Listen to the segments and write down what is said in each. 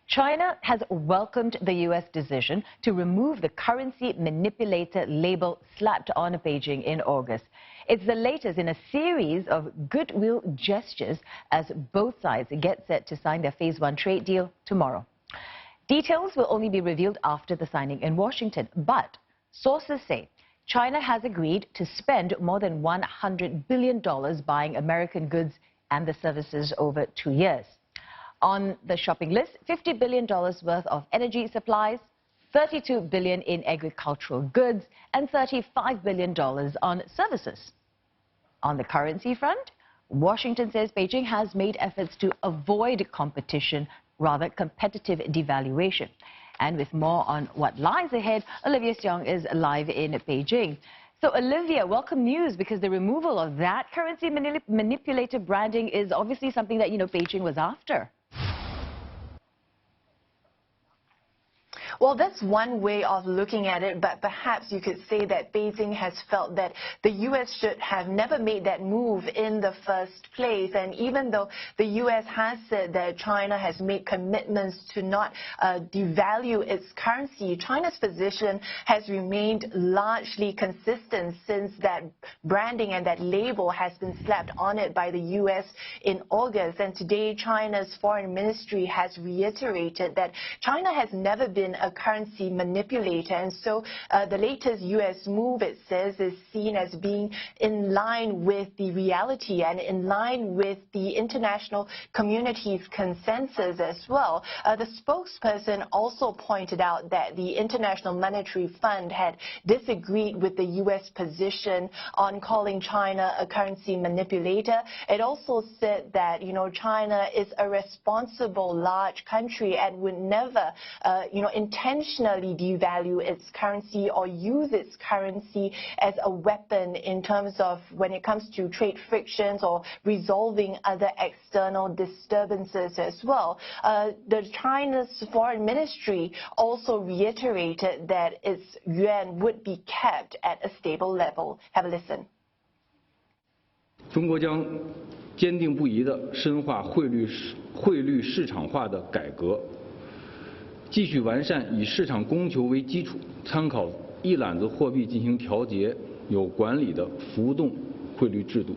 China has welcomed the U.S. decision to remove the currency manipulator label slapped on Beijing in August. It's the latest in a series of goodwill gestures as both sides get set to sign their Phase 1 trade deal tomorrow. Details will only be revealed after the signing in Washington, but sources say China has agreed to spend more than $100 billion buying American goods and the services over 2 years. On the shopping list, $50 billion worth of energy supplies, $32 billion in agricultural goods, and $35 billion on services. On the currency front, Washington says Beijing has made efforts to avoid competition, rather competitive devaluation. And with more on what lies ahead, Olivia Seong is live in Beijing. So, Olivia, welcome news, because the removal of that currency manipulator branding is obviously something that, Beijing was after. Well, that's one way of looking at it, but perhaps you could say that Beijing has felt that the U.S. should have never made that move in the first place. And even though the U.S. has said that China has made commitments to not devalue its currency, China's position has remained largely consistent since that branding and that label has been slapped on it by the U.S. in August. And today, China's foreign ministry has reiterated that China has never been a currency manipulator, and so the latest U.S. move, it says, is seen as being in line with the reality and in line with the international community's consensus as well. The spokesperson also pointed out that the International Monetary Fund had disagreed with the U.S. position on calling China a currency manipulator. It also said that, China is a responsible large country and would never, intentionally devalue its currency or use its currency as a weapon in terms of when it comes to trade frictions or resolving other external disturbances as well. The China's foreign ministry also reiterated that its yuan would be kept at a stable level. Have a listen. 中国将坚定不移地深化汇率市场化的改革。 继续完善以市场供求为基础，参考一揽子货币进行调节、有管理的浮动汇率制度，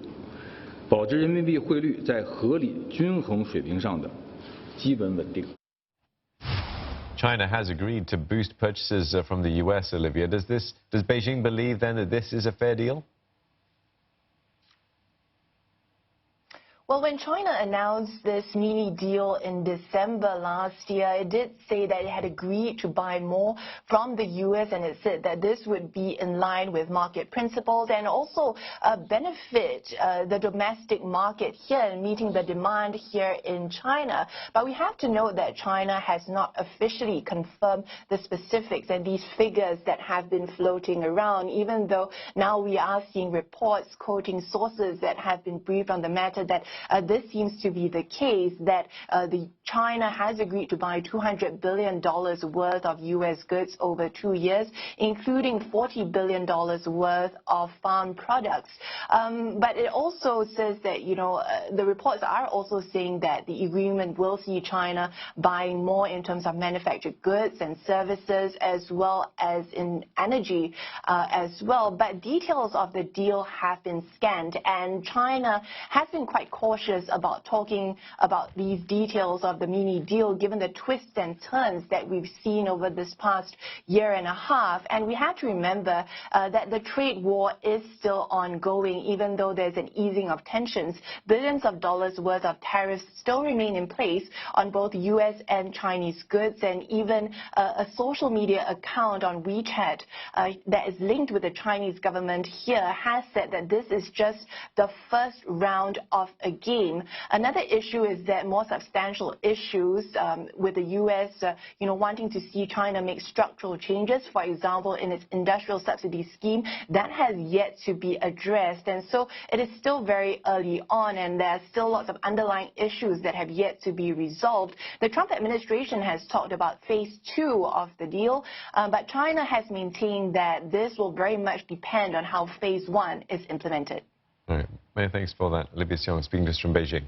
保持人民币汇率在合理均衡水平上的基本稳定。 China has agreed to boost purchases from the U.S. Olivia, does Beijing believe then that this is a fair deal? Well, when China announced this mini deal in December last year, it did say that it had agreed to buy more from the U.S. and it said that this would be in line with market principles and also benefit the domestic market here and meeting the demand here in China. But we have to note that China has not officially confirmed the specifics and these figures that have been floating around, even though now we are seeing reports quoting sources that have been briefed on the matter that this seems to be the case, that China has agreed to buy $200 billion worth of U.S. goods over 2 years, including $40 billion worth of farm products. But it also says that, the reports are also saying that the agreement will see China buying more in terms of manufactured goods and services, as well as in energy as well. But details of the deal have been scanned, and China has been quite cautious about talking about these details of the mini deal, given the twists and turns that we've seen over this past year and a half. And we have to remember that the trade war is still ongoing, even though there's an easing of tensions. Billions of dollars worth of tariffs still remain in place on both U.S. and Chinese goods, and even a social media account on WeChat that is linked with the Chinese government here has said that this is just the first round of a game. Another issue is that more substantial issues with the U.S. Wanting to see China make structural changes, for example, in its industrial subsidy scheme, that has yet to be addressed. And so it is still very early on, and there are still lots of underlying issues that have yet to be resolved. The Trump administration has talked about Phase 2 of the deal, but China has maintained that this will very much depend on how Phase 1 is implemented. All right. Many thanks for that, Olivia Seong, speaking to us from Beijing.